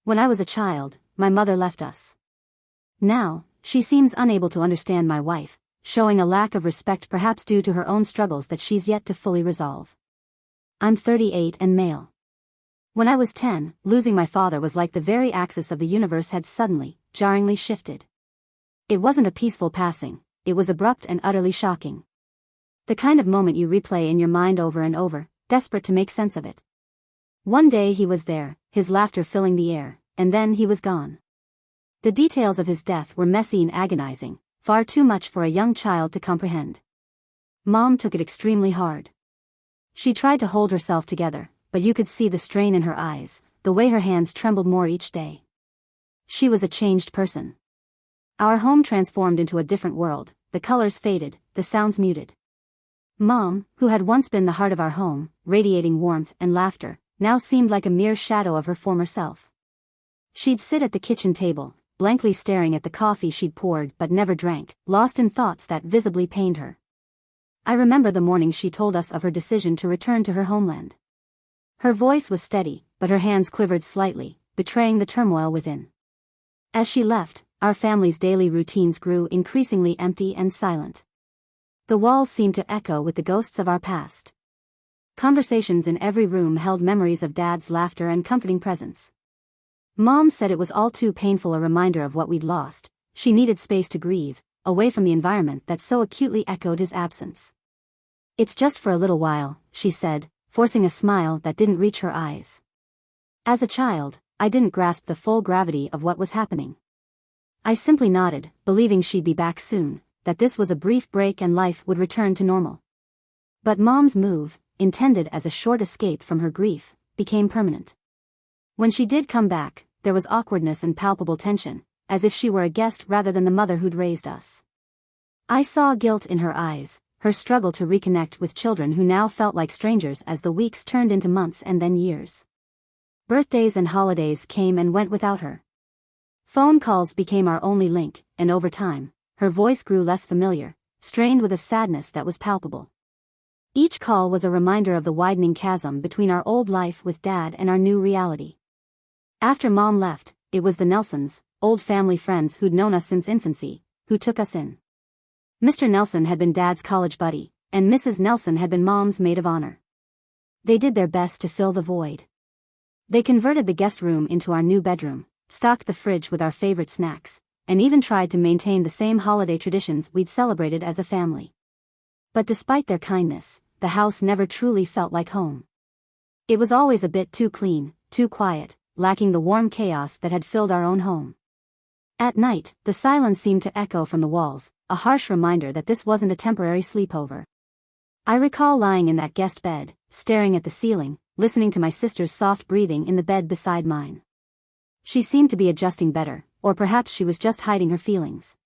When I was a child, my mother left us. Now, she seems unable to understand my wife, showing a lack of respect perhaps due to her own struggles that she's yet to fully resolve. I'm 38 and male. When I was 10, losing my father was like the very axis of the universe had suddenly, jarringly shifted. It wasn't a peaceful passing, it was abrupt and utterly shocking. The kind of moment you replay in your mind over and over, desperate to make sense of it. One day he was there, his laughter filling the air, and then he was gone. The details of his death were messy and agonizing, far too much for a young child to comprehend. Mom took it extremely hard. She tried to hold herself together, but you could see the strain in her eyes, the way her hands trembled more each day. She was a changed person. Our home transformed into a different world, the colors faded, the sounds muted. Mom, who had once been the heart of our home, radiating warmth and laughter, now seemed like a mere shadow of her former self. She'd sit at the kitchen table, blankly staring at the coffee she'd poured but never drank, lost in thoughts that visibly pained her. I remember the morning she told us of her decision to return to her homeland. Her voice was steady, but her hands quivered slightly, betraying the turmoil within. As she left, our family's daily routines grew increasingly empty and silent. The walls seemed to echo with the ghosts of our past. Conversations in every room held memories of Dad's laughter and comforting presence. Mom said it was all too painful a reminder of what we'd lost. She needed space to grieve, away from the environment that so acutely echoed his absence. It's just for a little while, she said, forcing a smile that didn't reach her eyes. As a child, I didn't grasp the full gravity of what was happening. I simply nodded, believing she'd be back soon, that this was a brief break and life would return to normal. But Mom's move, intended as a short escape from her grief, became permanent. When she did come back, there was awkwardness and palpable tension, as if she were a guest rather than the mother who'd raised us. I saw guilt in her eyes, her struggle to reconnect with children who now felt like strangers as the weeks turned into months and then years. Birthdays and holidays came and went without her. Phone calls became our only link, and over time, her voice grew less familiar, strained with a sadness that was palpable. Each call was a reminder of the widening chasm between our old life with Dad and our new reality. After Mom left, it was the Nelsons, old family friends who'd known us since infancy, who took us in. Mr. Nelson had been Dad's college buddy, and Mrs. Nelson had been Mom's maid of honor. They did their best to fill the void. They converted the guest room into our new bedroom, stocked the fridge with our favorite snacks, and even tried to maintain the same holiday traditions we'd celebrated as a family. But despite their kindness, the house never truly felt like home. It was always a bit too clean, too quiet, lacking the warm chaos that had filled our own home. At night, the silence seemed to echo from the walls, a harsh reminder that this wasn't a temporary sleepover. I recall lying in that guest bed, staring at the ceiling, listening to my sister's soft breathing in the bed beside mine. She seemed to be adjusting better, or perhaps she was just hiding her feelings.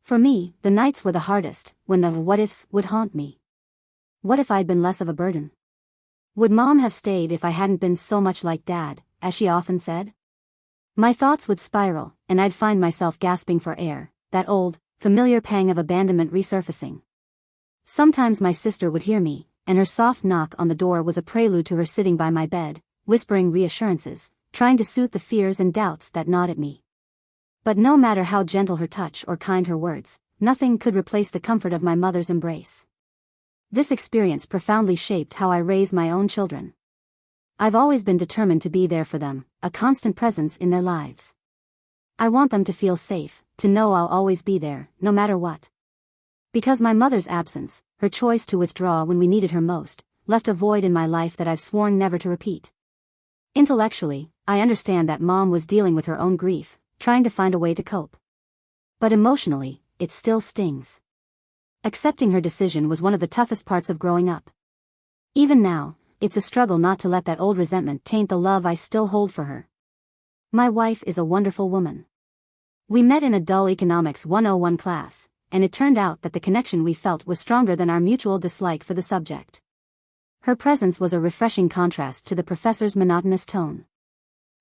For me, the nights were the hardest, when the what-ifs would haunt me. What if I'd been less of a burden? Would Mom have stayed if I hadn't been so much like Dad, as she often said? My thoughts would spiral, and I'd find myself gasping for air, that old, familiar pang of abandonment resurfacing. Sometimes my sister would hear me, and her soft knock on the door was a prelude to her sitting by my bed, whispering reassurances, trying to soothe the fears and doubts that gnawed at me. But no matter how gentle her touch or kind her words, nothing could replace the comfort of my mother's embrace. This experience profoundly shaped how I raise my own children. I've always been determined to be there for them, a constant presence in their lives. I want them to feel safe, to know I'll always be there, no matter what. Because my mother's absence, her choice to withdraw when we needed her most, left a void in my life that I've sworn never to repeat. Intellectually, I understand that Mom was dealing with her own grief, trying to find a way to cope. But emotionally, it still stings. Accepting her decision was one of the toughest parts of growing up. Even now, it's a struggle not to let that old resentment taint the love I still hold for her. My wife is a wonderful woman. We met in a dull Economics 101 class, and it turned out that the connection we felt was stronger than our mutual dislike for the subject. Her presence was a refreshing contrast to the professor's monotonous tone.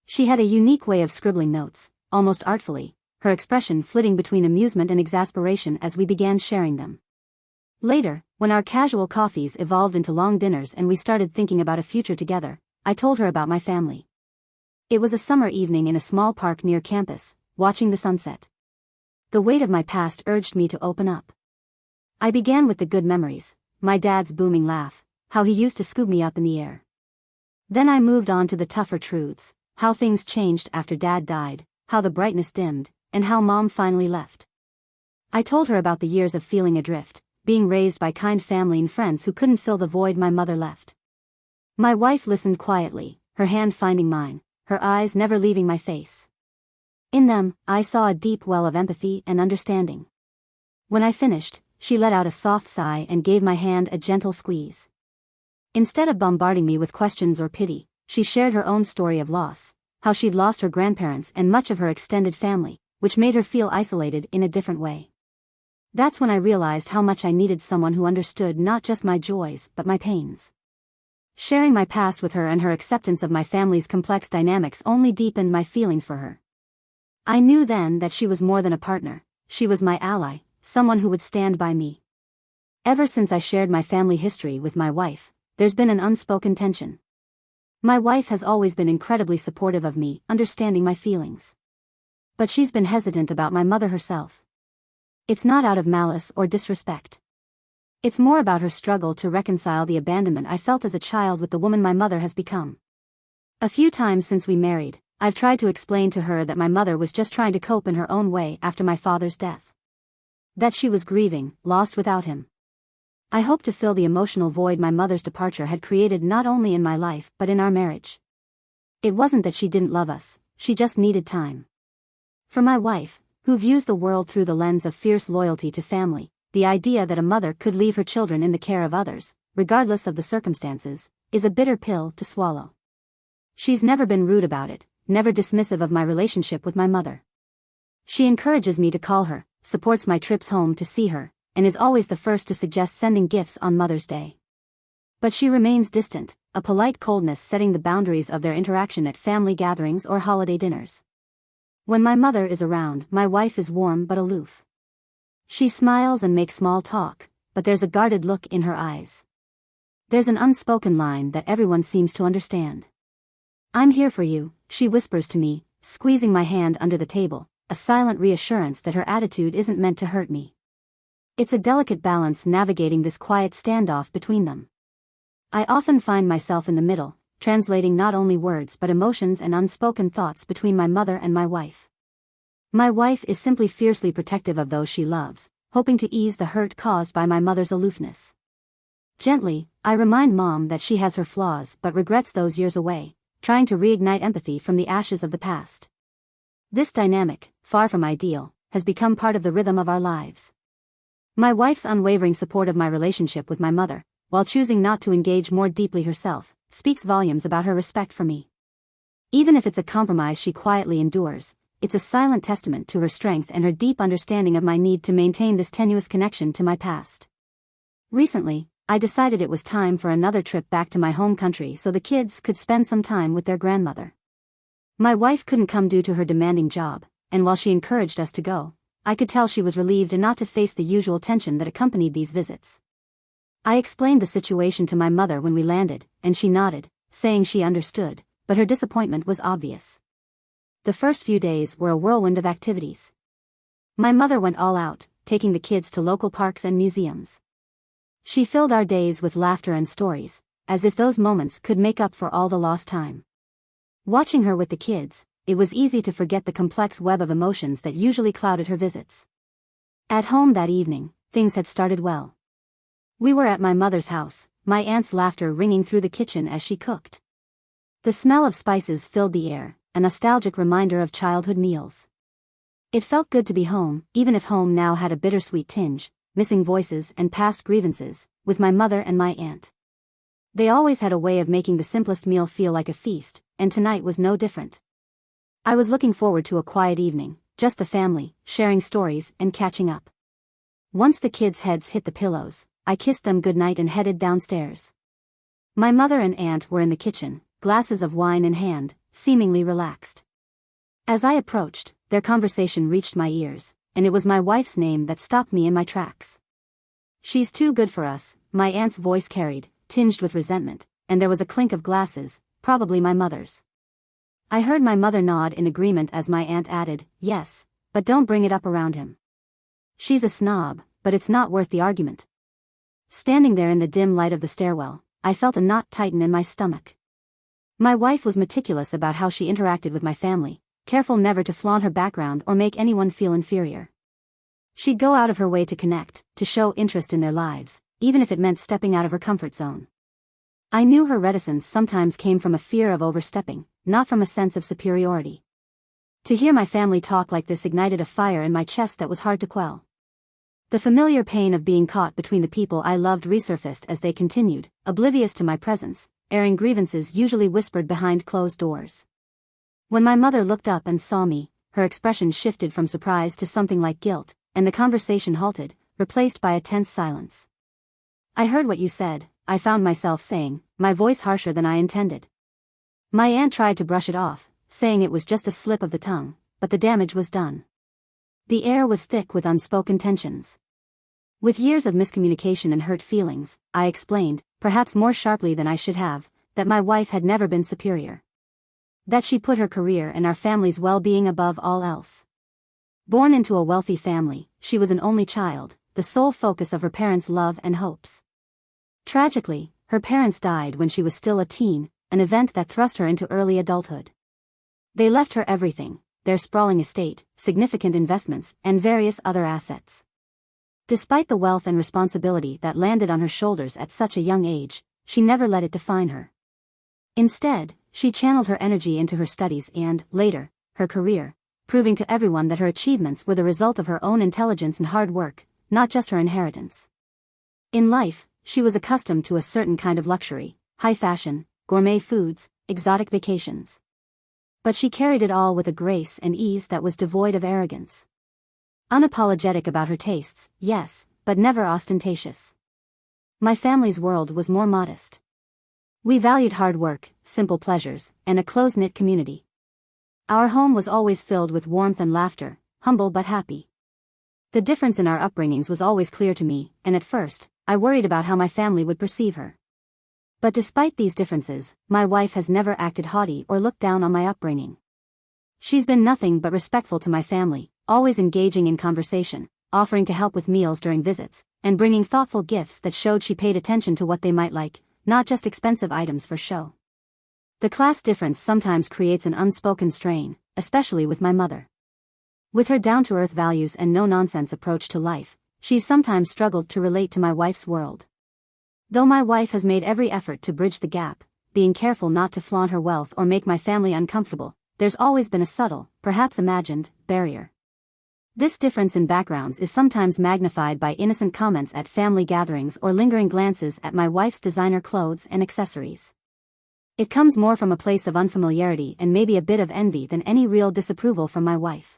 She had a unique way of scribbling notes, almost artfully, her expression flitting between amusement and exasperation as we began sharing them. Later, when our casual coffees evolved into long dinners and we started thinking about a future together, I told her about my family. It was a summer evening in a small park near campus, watching the sunset. The weight of my past urged me to open up. I began with the good memories, my dad's booming laugh, how he used to scoop me up in the air. Then I moved on to the tougher truths, how things changed after Dad died, how the brightness dimmed, and how Mom finally left. I told her about the years of feeling adrift, being raised by kind family and friends who couldn't fill the void my mother left. My wife listened quietly, her hand finding mine, her eyes never leaving my face. In them, I saw a deep well of empathy and understanding. When I finished, she let out a soft sigh and gave my hand a gentle squeeze. Instead of bombarding me with questions or pity, she shared her own story of loss, how she'd lost her grandparents and much of her extended family, which made her feel isolated in a different way. That's when I realized how much I needed someone who understood not just my joys but my pains. Sharing my past with her and her acceptance of my family's complex dynamics only deepened my feelings for her. I knew then that she was more than a partner, she was my ally, someone who would stand by me. Ever since I shared my family history with my wife, there's been an unspoken tension. My wife has always been incredibly supportive of me, understanding my feelings. But she's been hesitant about my mother herself. It's not out of malice or disrespect. It's more about her struggle to reconcile the abandonment I felt as a child with the woman my mother has become. A few times since we married, I've tried to explain to her that my mother was just trying to cope in her own way after my father's death. That she was grieving, lost without him. I hoped to fill the emotional void my mother's departure had created not only in my life but in our marriage. It wasn't that she didn't love us, she just needed time. For my wife, who views the world through the lens of fierce loyalty to family, the idea that a mother could leave her children in the care of others, regardless of the circumstances, is a bitter pill to swallow. She's never been rude about it, never dismissive of my relationship with my mother. She encourages me to call her, supports my trips home to see her, and is always the first to suggest sending gifts on Mother's Day. But she remains distant, a polite coldness setting the boundaries of their interaction at family gatherings or holiday dinners. When my mother is around, my wife is warm but aloof. She smiles and makes small talk, but there's a guarded look in her eyes. There's an unspoken line that everyone seems to understand. "I'm here for you," she whispers to me, squeezing my hand under the table, a silent reassurance that her attitude isn't meant to hurt me. It's a delicate balance navigating this quiet standoff between them. I often find myself in the middle, translating not only words but emotions and unspoken thoughts between my mother and my wife. My wife is simply fiercely protective of those she loves, hoping to ease the hurt caused by my mother's aloofness. Gently, I remind Mom that she has her flaws but regrets those years away, trying to reignite empathy from the ashes of the past. This dynamic, far from ideal, has become part of the rhythm of our lives. My wife's unwavering support of my relationship with my mother, while choosing not to engage more deeply herself, speaks volumes about her respect for me. Even if it's a compromise she quietly endures, it's a silent testament to her strength and her deep understanding of my need to maintain this tenuous connection to my past. Recently, I decided it was time for another trip back to my home country so the kids could spend some time with their grandmother. My wife couldn't come due to her demanding job, and while she encouraged us to go, I could tell she was relieved not to face the usual tension that accompanied these visits. I explained the situation to my mother when we landed, and she nodded, saying she understood, but her disappointment was obvious. The first few days were a whirlwind of activities. My mother went all out, taking the kids to local parks and museums. She filled our days with laughter and stories, as if those moments could make up for all the lost time. Watching her with the kids, it was easy to forget the complex web of emotions that usually clouded her visits. At home that evening, things had started well. We were at my mother's house, my aunt's laughter ringing through the kitchen as she cooked. The smell of spices filled the air, a nostalgic reminder of childhood meals. It felt good to be home, even if home now had a bittersweet tinge, missing voices and past grievances, with my mother and my aunt. They always had a way of making the simplest meal feel like a feast, and tonight was no different. I was looking forward to a quiet evening, just the family, sharing stories and catching up. Once the kids' heads hit the pillows, I kissed them goodnight and headed downstairs. My mother and aunt were in the kitchen, glasses of wine in hand, seemingly relaxed. As I approached, their conversation reached my ears, and it was my wife's name that stopped me in my tracks. "She's too good for us," my aunt's voice carried, tinged with resentment, and there was a clink of glasses, probably my mother's. I heard my mother nod in agreement as my aunt added, "Yes, but don't bring it up around him. She's a snob, but it's not worth the argument." Standing there in the dim light of the stairwell, I felt a knot tighten in my stomach. My wife was meticulous about how she interacted with my family, careful never to flaunt her background or make anyone feel inferior. She'd go out of her way to connect, to show interest in their lives, even if it meant stepping out of her comfort zone. I knew her reticence sometimes came from a fear of overstepping, not from a sense of superiority. To hear my family talk like this ignited a fire in my chest that was hard to quell. The familiar pain of being caught between the people I loved resurfaced as they continued, oblivious to my presence, airing grievances usually whispered behind closed doors. When my mother looked up and saw me, her expression shifted from surprise to something like guilt, and the conversation halted, replaced by a tense silence. "I heard what you said," I found myself saying, my voice harsher than I intended. My aunt tried to brush it off, saying it was just a slip of the tongue, but the damage was done. The air was thick with unspoken tensions. With years of miscommunication and hurt feelings, I explained, perhaps more sharply than I should have, that my wife had never been superior. That she put her career and our family's well-being above all else. Born into a wealthy family, she was an only child, the sole focus of her parents' love and hopes. Tragically, her parents died when she was still a teen, an event that thrust her into early adulthood. They left her everything, their sprawling estate, significant investments, and various other assets. Despite the wealth and responsibility that landed on her shoulders at such a young age, she never let it define her. Instead, she channeled her energy into her studies and, later, her career, proving to everyone that her achievements were the result of her own intelligence and hard work, not just her inheritance. In life, she was accustomed to a certain kind of luxury, high fashion, gourmet foods, exotic vacations. But she carried it all with a grace and ease that was devoid of arrogance. Unapologetic about her tastes, yes, but never ostentatious. My family's world was more modest. We valued hard work, simple pleasures, and a close-knit community. Our home was always filled with warmth and laughter, humble but happy. The difference in our upbringings was always clear to me, and at first, I worried about how my family would perceive her. But despite these differences, my wife has never acted haughty or looked down on my upbringing. She's been nothing but respectful to my family, always engaging in conversation, offering to help with meals during visits, and bringing thoughtful gifts that showed she paid attention to what they might like, not just expensive items for show. The class difference sometimes creates an unspoken strain, especially with my mother. With her down-to-earth values and no-nonsense approach to life, she's sometimes struggled to relate to my wife's world. Though my wife has made every effort to bridge the gap, being careful not to flaunt her wealth or make my family uncomfortable, there's always been a subtle, perhaps imagined, barrier. This difference in backgrounds is sometimes magnified by innocent comments at family gatherings or lingering glances at my wife's designer clothes and accessories. It comes more from a place of unfamiliarity and maybe a bit of envy than any real disapproval from my wife.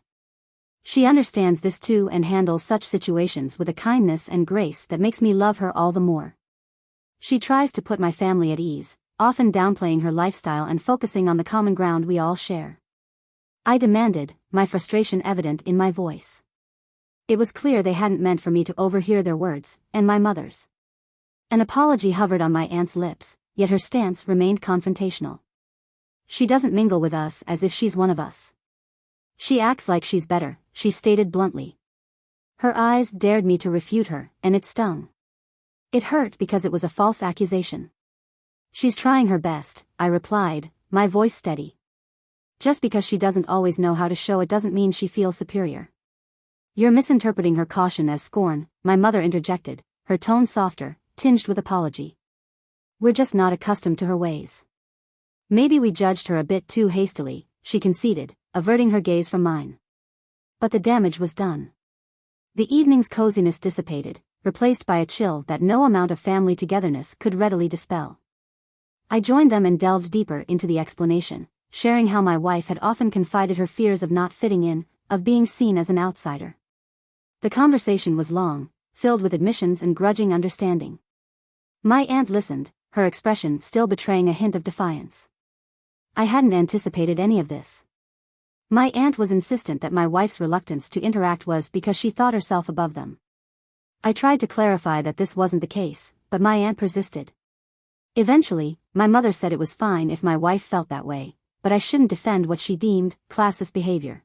She understands this too and handles such situations with a kindness and grace that makes me love her all the more. She tries to put my family at ease, often downplaying her lifestyle and focusing on the common ground we all share. I demanded, my frustration evident in my voice. It was clear they hadn't meant for me to overhear their words, and my mother's. An apology hovered on my aunt's lips, yet her stance remained confrontational. She doesn't mingle with us as if she's one of us. She acts like she's better, she stated bluntly. Her eyes dared me to refute her, and it stung. It hurt because it was a false accusation. She's trying her best, I replied, my voice steady. Just because she doesn't always know how to show it doesn't mean she feels superior. You're misinterpreting her caution as scorn, my mother interjected, her tone softer, tinged with apology. We're just not accustomed to her ways. Maybe we judged her a bit too hastily, she conceded, averting her gaze from mine. But the damage was done. The evening's coziness dissipated, replaced by a chill that no amount of family togetherness could readily dispel. I joined them and delved deeper into the explanation, sharing how my wife had often confided her fears of not fitting in, of being seen as an outsider. The conversation was long, filled with admissions and grudging understanding. My aunt listened, her expression still betraying a hint of defiance. I hadn't anticipated any of this. My aunt was insistent that my wife's reluctance to interact was because she thought herself above them. I tried to clarify that this wasn't the case, but my aunt persisted. Eventually, my mother said it was fine if my wife felt that way, but I shouldn't defend what she deemed classist behavior.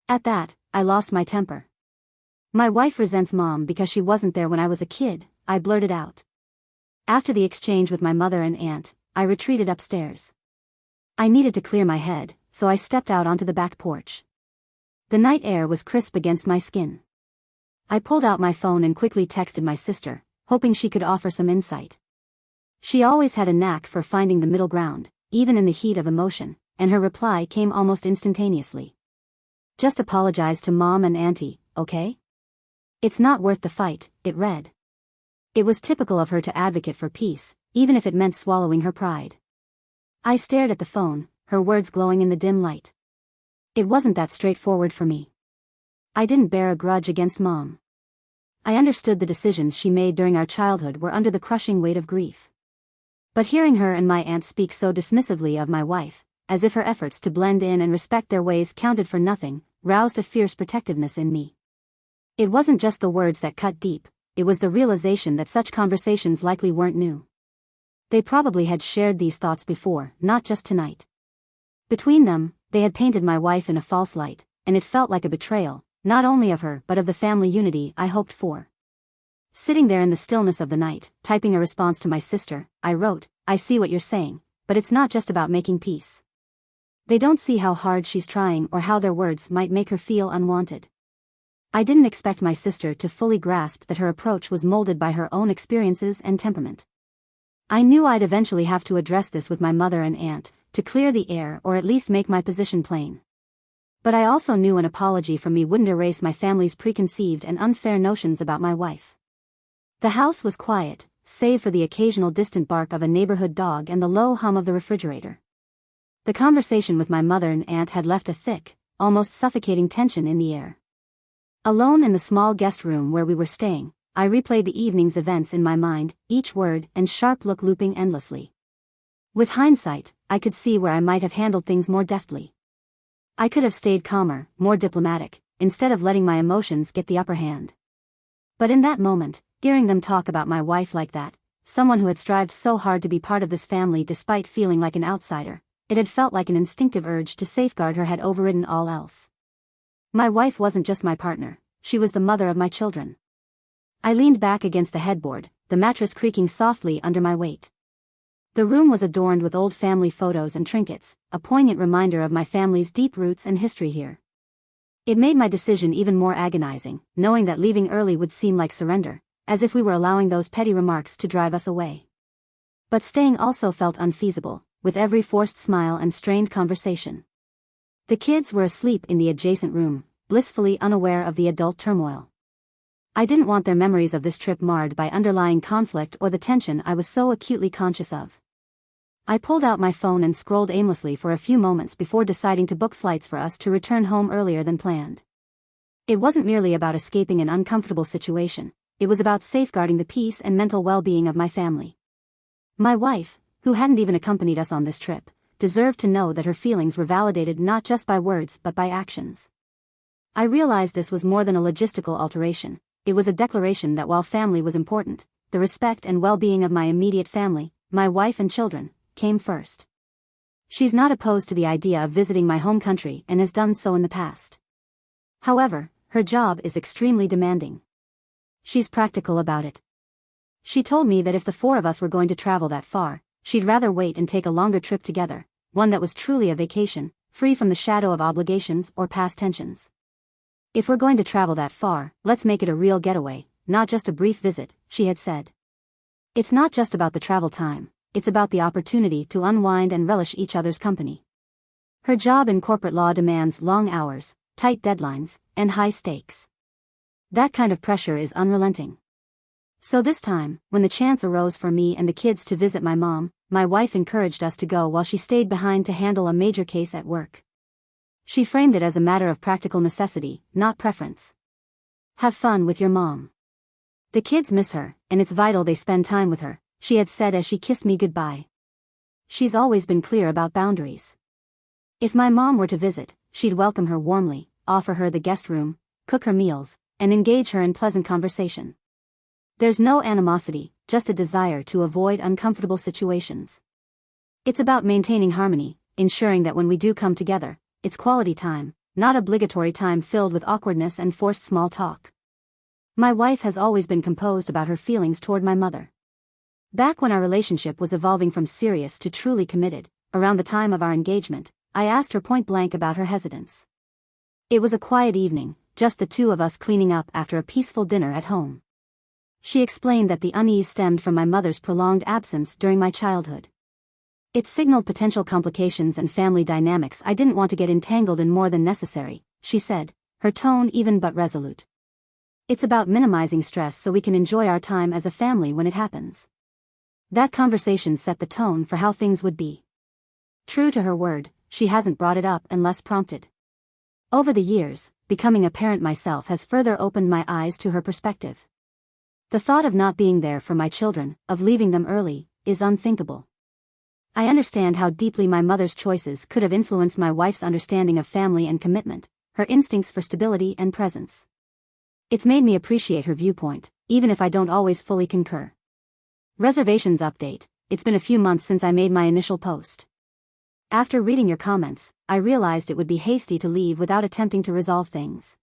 At that, I lost my temper. My wife resents Mom because she wasn't there when I was a kid, I blurted out. After the exchange with my mother and aunt, I retreated upstairs. I needed to clear my head, so I stepped out onto the back porch. The night air was crisp against my skin. I pulled out my phone and quickly texted my sister, hoping she could offer some insight. She always had a knack for finding the middle ground, even in the heat of emotion, and her reply came almost instantaneously. Just apologize to Mom and Auntie, okay? It's not worth the fight, it read. It was typical of her to advocate for peace, even if it meant swallowing her pride. I stared at the phone, her words glowing in the dim light. It wasn't that straightforward for me. I didn't bear a grudge against Mom. I understood the decisions she made during our childhood were under the crushing weight of grief. But hearing her and my aunt speak so dismissively of my wife, as if her efforts to blend in and respect their ways counted for nothing, roused a fierce protectiveness in me. It wasn't just the words that cut deep, it was the realization that such conversations likely weren't new. They probably had shared these thoughts before, not just tonight. Between them, they had painted my wife in a false light, and it felt like a betrayal, not only of her but of the family unity I hoped for. Sitting there in the stillness of the night, typing a response to my sister, I wrote, I see what you're saying, but it's not just about making peace. They don't see how hard she's trying or how their words might make her feel unwanted. I didn't expect my sister to fully grasp that her approach was molded by her own experiences and temperament. I knew I'd eventually have to address this with my mother and aunt, to clear the air or at least make my position plain. But I also knew an apology from me wouldn't erase my family's preconceived and unfair notions about my wife. The house was quiet, save for the occasional distant bark of a neighborhood dog and the low hum of the refrigerator. The conversation with my mother and aunt had left a thick, almost suffocating tension in the air. Alone in the small guest room where we were staying, I replayed the evening's events in my mind, each word and sharp look looping endlessly. With hindsight, I could see where I might have handled things more deftly. I could have stayed calmer, more diplomatic, instead of letting my emotions get the upper hand. But in that moment, hearing them talk about my wife like that, someone who had strived so hard to be part of this family despite feeling like an outsider, it had felt like an instinctive urge to safeguard her had overridden all else. My wife wasn't just my partner, she was the mother of my children. I leaned back against the headboard, the mattress creaking softly under my weight. The room was adorned with old family photos and trinkets, a poignant reminder of my family's deep roots and history here. It made my decision even more agonizing, knowing that leaving early would seem like surrender, as if we were allowing those petty remarks to drive us away. But staying also felt unfeasible, with every forced smile and strained conversation. The kids were asleep in the adjacent room, blissfully unaware of the adult turmoil. I didn't want their memories of this trip marred by underlying conflict or the tension I was so acutely conscious of. I pulled out my phone and scrolled aimlessly for a few moments before deciding to book flights for us to return home earlier than planned. It wasn't merely about escaping an uncomfortable situation, it was about safeguarding the peace and mental well-being of my family. My wife, who hadn't even accompanied us on this trip, deserved to know that her feelings were validated not just by words but by actions. I realized this was more than a logistical alteration, it was a declaration that while family was important, the respect and well-being of my immediate family, my wife and children, came first. She's not opposed to the idea of visiting my home country and has done so in the past. However, her job is extremely demanding. She's practical about it. She told me that if the four of us were going to travel that far, she'd rather wait and take a longer trip together, one that was truly a vacation, free from the shadow of obligations or past tensions. If we're going to travel that far, let's make it a real getaway, not just a brief visit, she had said. It's not just about the travel time, it's about the opportunity to unwind and relish each other's company. Her job in corporate law demands long hours, tight deadlines, and high stakes. That kind of pressure is unrelenting. So this time, when the chance arose for me and the kids to visit my mom, my wife encouraged us to go while she stayed behind to handle a major case at work. She framed it as a matter of practical necessity, not preference. Have fun with your mom. The kids miss her, and it's vital they spend time with her, she had said as she kissed me goodbye. She's always been clear about boundaries. If my mom were to visit, she'd welcome her warmly, offer her the guest room, cook her meals, and engage her in pleasant conversation. There's no animosity, just a desire to avoid uncomfortable situations. It's about maintaining harmony, ensuring that when we do come together, it's quality time, not obligatory time filled with awkwardness and forced small talk. My wife has always been composed about her feelings toward my mother. Back when our relationship was evolving from serious to truly committed, around the time of our engagement, I asked her point blank about her hesitance. It was a quiet evening, just the two of us cleaning up after a peaceful dinner at home. She explained that the unease stemmed from my mother's prolonged absence during my childhood. It signaled potential complications and family dynamics I didn't want to get entangled in more than necessary, she said, her tone even but resolute. It's about minimizing stress so we can enjoy our time as a family when it happens. That conversation set the tone for how things would be. True to her word, she hasn't brought it up unless prompted. Over the years, becoming a parent myself has further opened my eyes to her perspective. The thought of not being there for my children, of leaving them early, is unthinkable. I understand how deeply my mother's choices could have influenced my wife's understanding of family and commitment, her instincts for stability and presence. It's made me appreciate her viewpoint, even if I don't always fully concur. Reservations update. It's been a few months since I made my initial post. After reading your comments, I realized it would be hasty to leave without attempting to resolve things.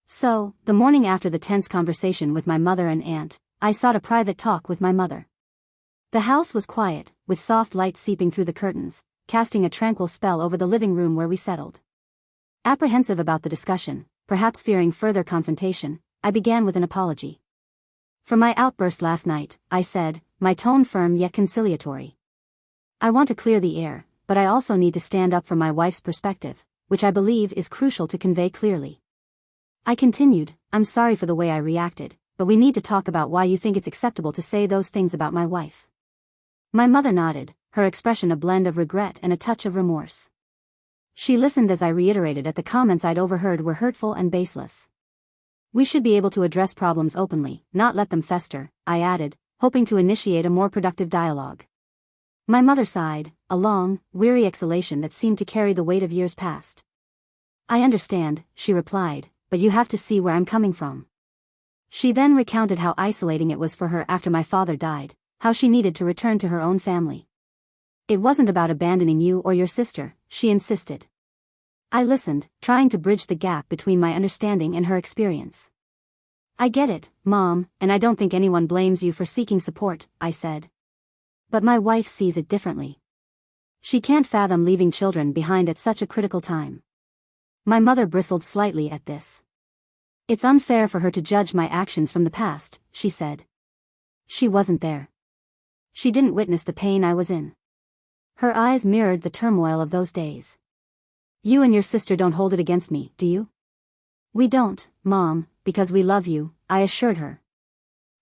So, the morning after the tense conversation with my mother and aunt, I sought a private talk with my mother. The house was quiet, with soft light seeping through the curtains, casting a tranquil spell over the living room where we settled. Apprehensive about the discussion, perhaps fearing further confrontation, I began with an apology. For my outburst last night, I said, my tone firm yet conciliatory. I want to clear the air, but I also need to stand up for my wife's perspective, which I believe is crucial to convey clearly. I continued, I'm sorry for the way I reacted, but we need to talk about why you think it's acceptable to say those things about my wife. My mother nodded, her expression a blend of regret and a touch of remorse. She listened as I reiterated that the comments I'd overheard were hurtful and baseless. We should be able to address problems openly, not let them fester, I added, hoping to initiate a more productive dialogue. My mother sighed, a long, weary exhalation that seemed to carry the weight of years past. I understand, she replied, but you have to see where I'm coming from. She then recounted how isolating it was for her after my father died, how she needed to return to her own family. It wasn't about abandoning you or your sister, she insisted. I listened, trying to bridge the gap between my understanding and her experience. I get it, Mom, and I don't think anyone blames you for seeking support, I said. But my wife sees it differently. She can't fathom leaving children behind at such a critical time. My mother bristled slightly at this. It's unfair for her to judge my actions from the past, she said. She wasn't there. She didn't witness the pain I was in. Her eyes mirrored the turmoil of those days. You and your sister don't hold it against me, do you? We don't, Mom, because we love you, I assured her.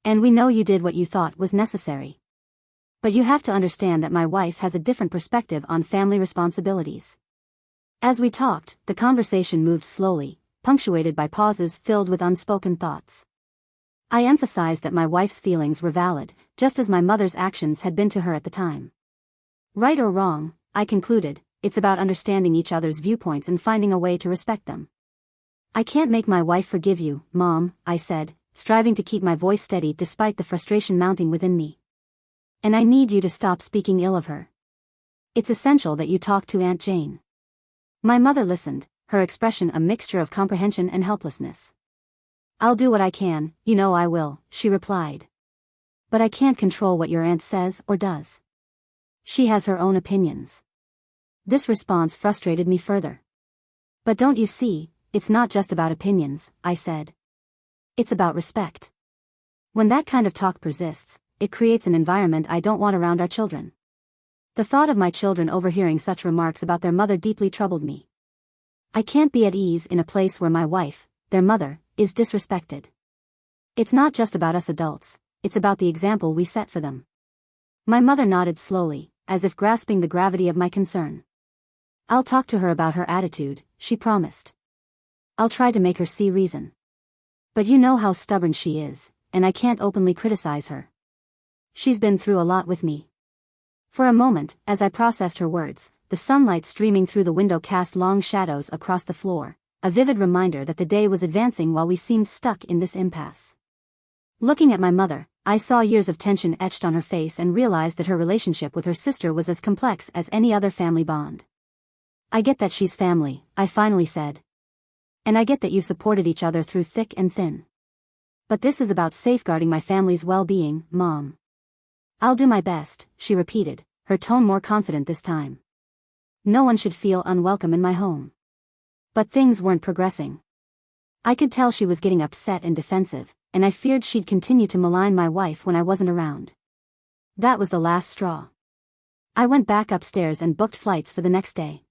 And we know you did what you thought was necessary. But you have to understand that my wife has a different perspective on family responsibilities. As we talked, the conversation moved slowly, punctuated by pauses filled with unspoken thoughts. I emphasized that my wife's feelings were valid, just as my mother's actions had been to her at the time. Right or wrong, I concluded, it's about understanding each other's viewpoints and finding a way to respect them. I can't make my wife forgive you, Mom, I said, striving to keep my voice steady despite the frustration mounting within me. And I need you to stop speaking ill of her. It's essential that you talk to Aunt Jane. My mother listened, her expression a mixture of comprehension and helplessness. I'll do what I can, you know I will, she replied. But I can't control what your aunt says or does. She has her own opinions. This response frustrated me further. But don't you see, it's not just about opinions, I said. It's about respect. When that kind of talk persists, it creates an environment I don't want around our children. The thought of my children overhearing such remarks about their mother deeply troubled me. I can't be at ease in a place where my wife, their mother, is disrespected. It's not just about us adults, it's about the example we set for them. My mother nodded slowly, as if grasping the gravity of my concern. I'll talk to her about her attitude, she promised. I'll try to make her see reason. But you know how stubborn she is, and I can't openly criticize her. She's been through a lot with me. For a moment, as I processed her words, the sunlight streaming through the window cast long shadows across the floor, a vivid reminder that the day was advancing while we seemed stuck in this impasse. Looking at my mother, I saw years of tension etched on her face and realized that her relationship with her sister was as complex as any other family bond. I get that she's family, I finally said. And I get that you've supported each other through thick and thin. But this is about safeguarding my family's well-being, Mom. I'll do my best, she repeated, her tone more confident this time. No one should feel unwelcome in my home. But things weren't progressing. I could tell she was getting upset and defensive, and I feared she'd continue to malign my wife when I wasn't around. That was the last straw. I went back upstairs and booked flights for the next day.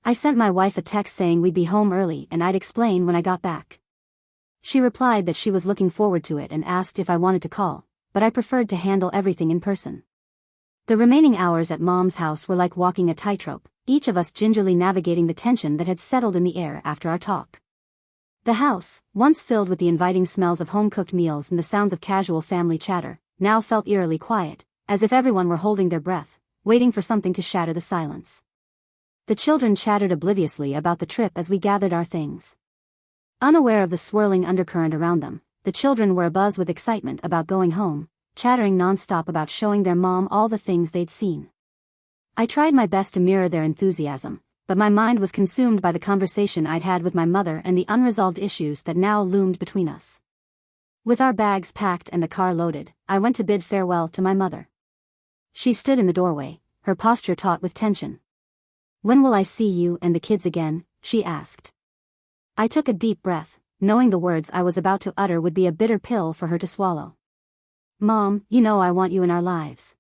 I sent my wife a text saying we'd be home early and I'd explain when I got back. She replied that she was looking forward to it and asked if I wanted to call, but I preferred to handle everything in person. The remaining hours at Mom's house were like walking a tightrope, each of us gingerly navigating the tension that had settled in the air after our talk. The house, once filled with the inviting smells of home-cooked meals and the sounds of casual family chatter, now felt eerily quiet, as if everyone were holding their breath, waiting for something to shatter the silence. The children chattered obliviously about the trip as we gathered our things. Unaware of the swirling undercurrent around them, the children were abuzz with excitement about going home, chattering non-stop about showing their mom all the things they'd seen. I tried my best to mirror their enthusiasm, but my mind was consumed by the conversation I'd had with my mother and the unresolved issues that now loomed between us. With our bags packed and the car loaded, I went to bid farewell to my mother. She stood in the doorway, her posture taut with tension. "When will I see you and the kids again?" she asked. I took a deep breath, knowing the words I was about to utter would be a bitter pill for her to swallow. "Mom, you know I want you in our lives.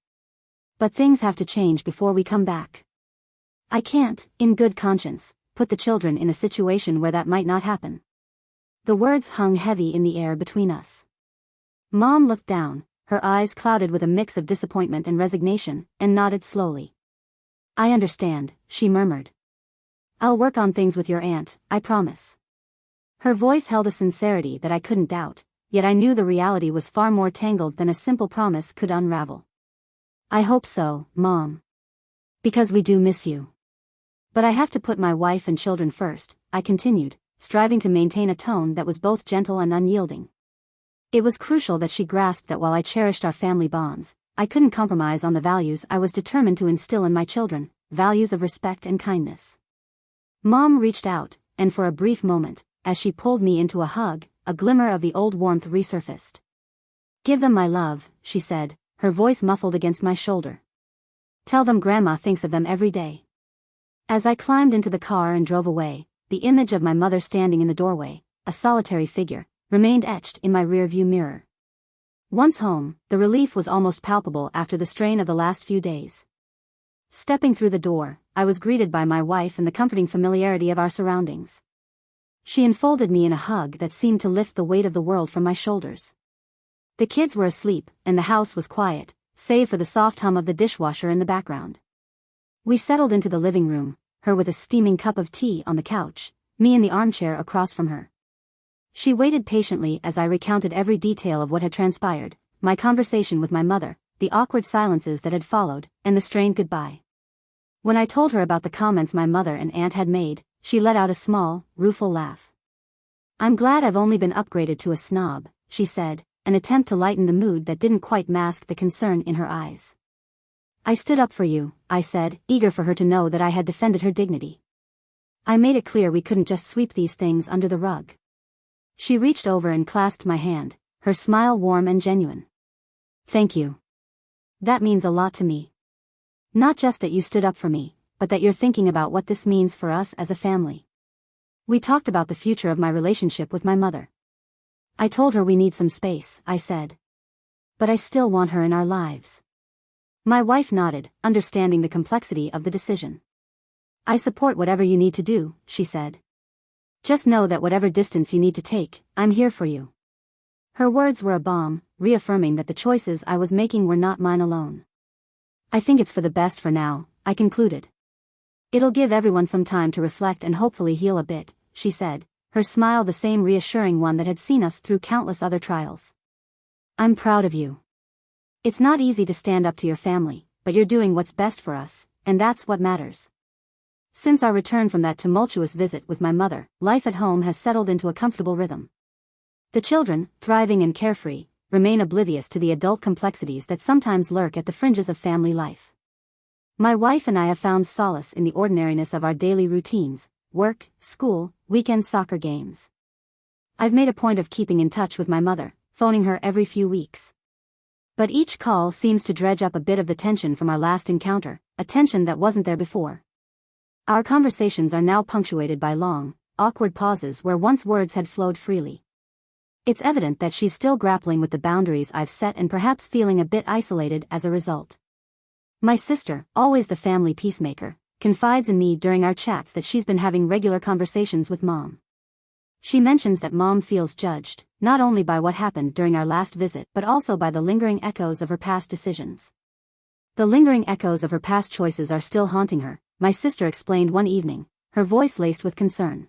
But things have to change before we come back. I can't, in good conscience, put the children in a situation where that might not happen." The words hung heavy in the air between us. Mom looked down, her eyes clouded with a mix of disappointment and resignation, and nodded slowly. "I understand," she murmured. "I'll work on things with your aunt, I promise." Her voice held a sincerity that I couldn't doubt, yet I knew the reality was far more tangled than a simple promise could unravel. "I hope so, Mom. Because we do miss you." "But I have to put my wife and children first," I continued, striving to maintain a tone that was both gentle and unyielding. It was crucial that she grasped that while I cherished our family bonds, I couldn't compromise on the values I was determined to instill in my children, values of respect and kindness. Mom reached out, and for a brief moment, as she pulled me into a hug, a glimmer of the old warmth resurfaced. "Give them my love," she said, her voice muffled against my shoulder. "Tell them Grandma thinks of them every day." As I climbed into the car and drove away, the image of my mother standing in the doorway, a solitary figure, remained etched in my rearview mirror. Once home, the relief was almost palpable after the strain of the last few days. Stepping through the door, I was greeted by my wife and the comforting familiarity of our surroundings. She enfolded me in a hug that seemed to lift the weight of the world from my shoulders. The kids were asleep, and the house was quiet, save for the soft hum of the dishwasher in the background. We settled into the living room, her with a steaming cup of tea on the couch, me in the armchair across from her. She waited patiently as I recounted every detail of what had transpired, my conversation with my mother, the awkward silences that had followed, and the strained goodbye. When I told her about the comments my mother and aunt had made, she let out a small, rueful laugh. "I'm glad I've only been upgraded to a snob," she said, an attempt to lighten the mood that didn't quite mask the concern in her eyes. "I stood up for you," I said, eager for her to know that I had defended her dignity. "I made it clear we couldn't just sweep these things under the rug." She reached over and clasped my hand, her smile warm and genuine. "Thank you. That means a lot to me. Not just that you stood up for me, but that you're thinking about what this means for us as a family." We talked about the future of my relationship with my mother. "I told her we need some space," I said. "But I still want her in our lives." My wife nodded, understanding the complexity of the decision. "I support whatever you need to do," she said. "Just know that whatever distance you need to take, I'm here for you." Her words were a balm, reaffirming that the choices I was making were not mine alone. "I think it's for the best for now," I concluded. "It'll give everyone some time to reflect and hopefully heal a bit," she said, her smile the same reassuring one that had seen us through countless other trials. "I'm proud of you. It's not easy to stand up to your family, but you're doing what's best for us, and that's what matters." Since our return from that tumultuous visit with my mother, life at home has settled into a comfortable rhythm. The children, thriving and carefree, remain oblivious to the adult complexities that sometimes lurk at the fringes of family life. My wife and I have found solace in the ordinariness of our daily routines: work, school, weekend soccer games. I've made a point of keeping in touch with my mother, phoning her every few weeks. But each call seems to dredge up a bit of the tension from our last encounter, a tension that wasn't there before. Our conversations are now punctuated by long, awkward pauses where once words had flowed freely. It's evident that she's still grappling with the boundaries I've set and perhaps feeling a bit isolated as a result. My sister, always the family peacemaker, confides in me during our chats that she's been having regular conversations with Mom. She mentions that Mom feels judged, not only by what happened during our last visit but also by the lingering echoes of her past decisions. The lingering echoes of her past choices are still haunting her, my sister explained one evening, her voice laced with concern.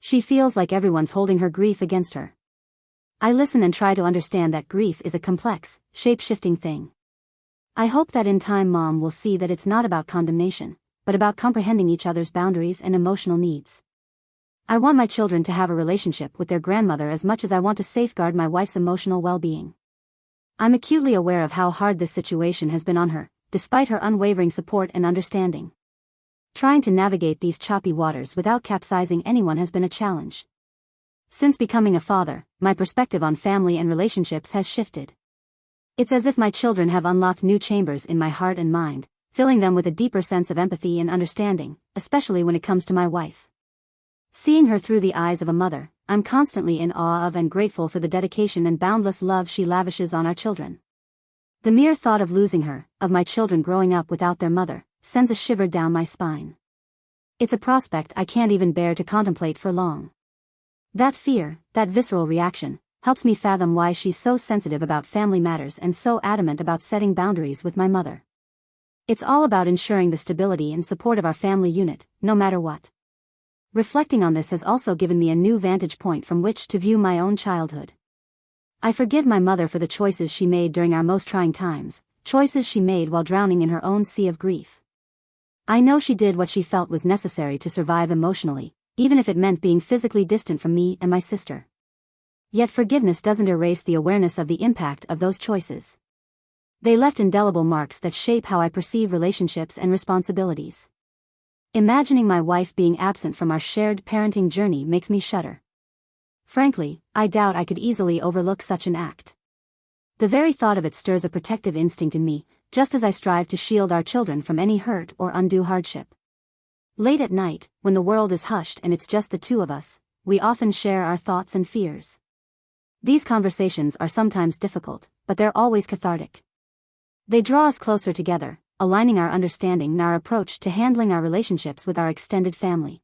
She feels like everyone's holding her grief against her. I listen and try to understand that grief is a complex, shape-shifting thing. I hope that in time Mom will see that it's not about condemnation, but about comprehending each other's boundaries and emotional needs. I want my children to have a relationship with their grandmother as much as I want to safeguard my wife's emotional well-being. I'm acutely aware of how hard this situation has been on her, despite her unwavering support and understanding. Trying to navigate these choppy waters without capsizing anyone has been a challenge. Since becoming a father, my perspective on family and relationships has shifted. It's as if my children have unlocked new chambers in my heart and mind, filling them with a deeper sense of empathy and understanding, especially when it comes to my wife. Seeing her through the eyes of a mother, I'm constantly in awe of and grateful for the dedication and boundless love she lavishes on our children. The mere thought of losing her, of my children growing up without their mother, sends a shiver down my spine. It's a prospect I can't even bear to contemplate for long. That fear, that visceral reaction, helps me fathom why she's so sensitive about family matters and so adamant about setting boundaries with my mother. It's all about ensuring the stability and support of our family unit, no matter what. Reflecting on this has also given me a new vantage point from which to view my own childhood. I forgive my mother for the choices she made during our most trying times, choices she made while drowning in her own sea of grief. I know she did what she felt was necessary to survive emotionally, even if it meant being physically distant from me and my sister. Yet forgiveness doesn't erase the awareness of the impact of those choices. They left indelible marks that shape how I perceive relationships and responsibilities. Imagining my wife being absent from our shared parenting journey makes me shudder. Frankly, I doubt I could easily overlook such an act. The very thought of it stirs a protective instinct in me, just as I strive to shield our children from any hurt or undue hardship. Late at night, when the world is hushed and it's just the two of us, we often share our thoughts and fears. These conversations are sometimes difficult, but they're always cathartic. They draw us closer together, aligning our understanding and our approach to handling our relationships with our extended family.